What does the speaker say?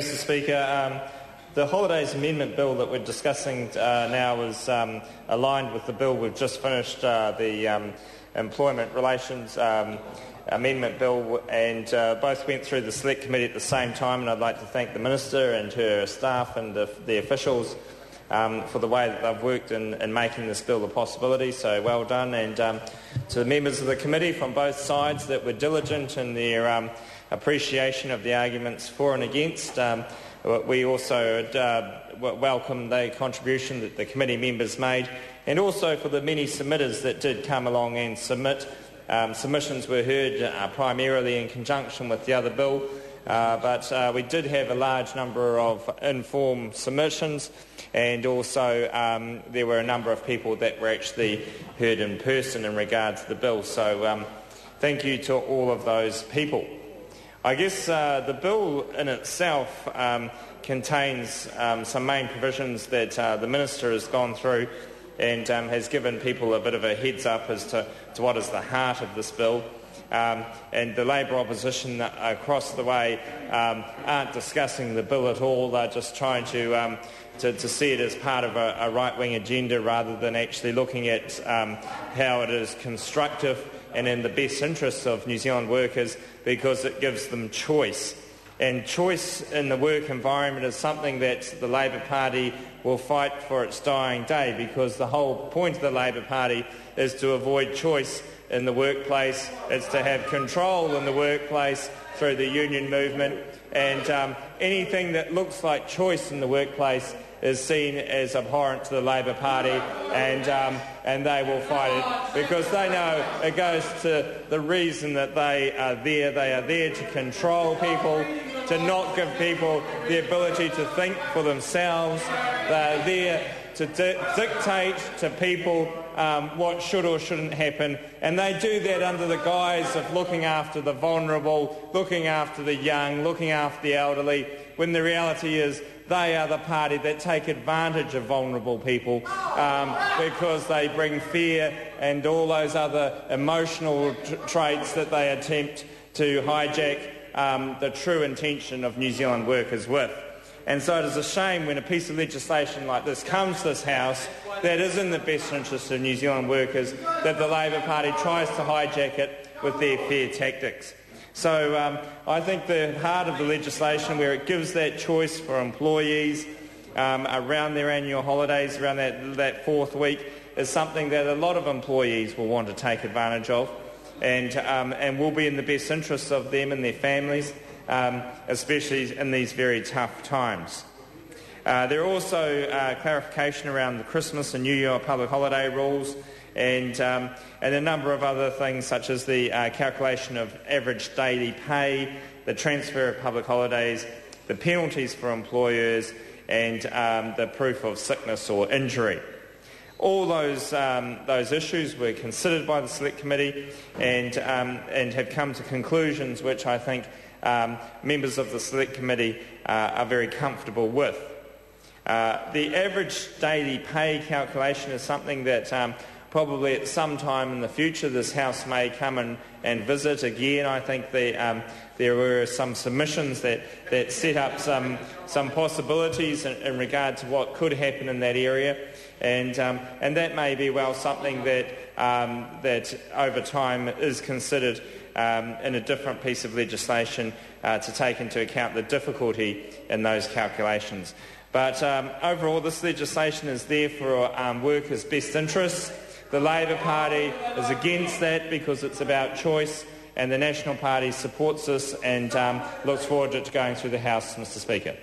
Mr Speaker, the Holidays Amendment Bill that we're discussing now is aligned with the bill we've just finished, the Employment Relations Amendment Bill, and both went through the Select Committee at the same time, and I'd like to thank the Minister and her staff and the officials for the way that they've worked in making this bill a possibility, so well done, and to the members of the committee from both sides that were diligent in their appreciation of the arguments for and against. We also welcome the contribution that the committee members made, and also for the many submitters that did come along and submit. Submissions were heard primarily in conjunction with the other bill, but we did have a large number of informed submissions, and also there were a number of people that were actually heard in person in regard to the bill. So thank you to all of those people. I guess the bill in itself contains some main provisions that the Minister has gone through and has given people a bit of a heads up as to what is the heart of this bill. And the Labour opposition across the way aren't discussing the bill at all. They're just trying to see it as part of a right-wing agenda rather than actually looking at how it is constructive and in the best interests of New Zealand workers, because it gives them choice. And choice in the work environment is something that the Labour Party will fight for its dying day, because the whole point of the Labour Party is to avoid choice in the workplace. It's to have control in the workplace through the union movement, and anything that looks like choice in the workplace is seen as abhorrent to the Labour Party, and they will fight it because they know it goes to the reason that they are there. They are there to control people, to not give people the ability to think for themselves. They are there to dictate to people what should or shouldn't happen, and they do that under the guise of looking after the vulnerable, looking after the young, looking after the elderly, when the reality is they are the party that take advantage of vulnerable people because they bring fear and all those other emotional traits that they attempt to hijack the true intention of New Zealand workers with. And so it is a shame when a piece of legislation like this comes to this House that is in the best interest of New Zealand workers, that the Labour Party tries to hijack it with their fair tactics. So I think the heart of the legislation, where it gives that choice for employees around their annual holidays, around that fourth week, is something that a lot of employees will want to take advantage of, and will be in the best interests of them and their families, especially in these very tough times. There are also clarification around the Christmas and New Year public holiday rules, and a number of other things, such as the calculation of average daily pay, the transfer of public holidays, the penalties for employers, and the proof of sickness or injury. All those issues were considered by the Select Committee and have come to conclusions which I think members of the Select Committee are very comfortable with. The average daily pay calculation is something that probably at some time in the future this House may come and visit again. I think there were some submissions that set up some possibilities in regard to what could happen in that area, and that may be well something that over time is considered in a different piece of legislation to take into account the difficulty in those calculations. But overall, this legislation is there for workers' best interests. The Labour Party is against that because it's about choice, and the National Party supports this and looks forward to it going through the House, Mr Speaker.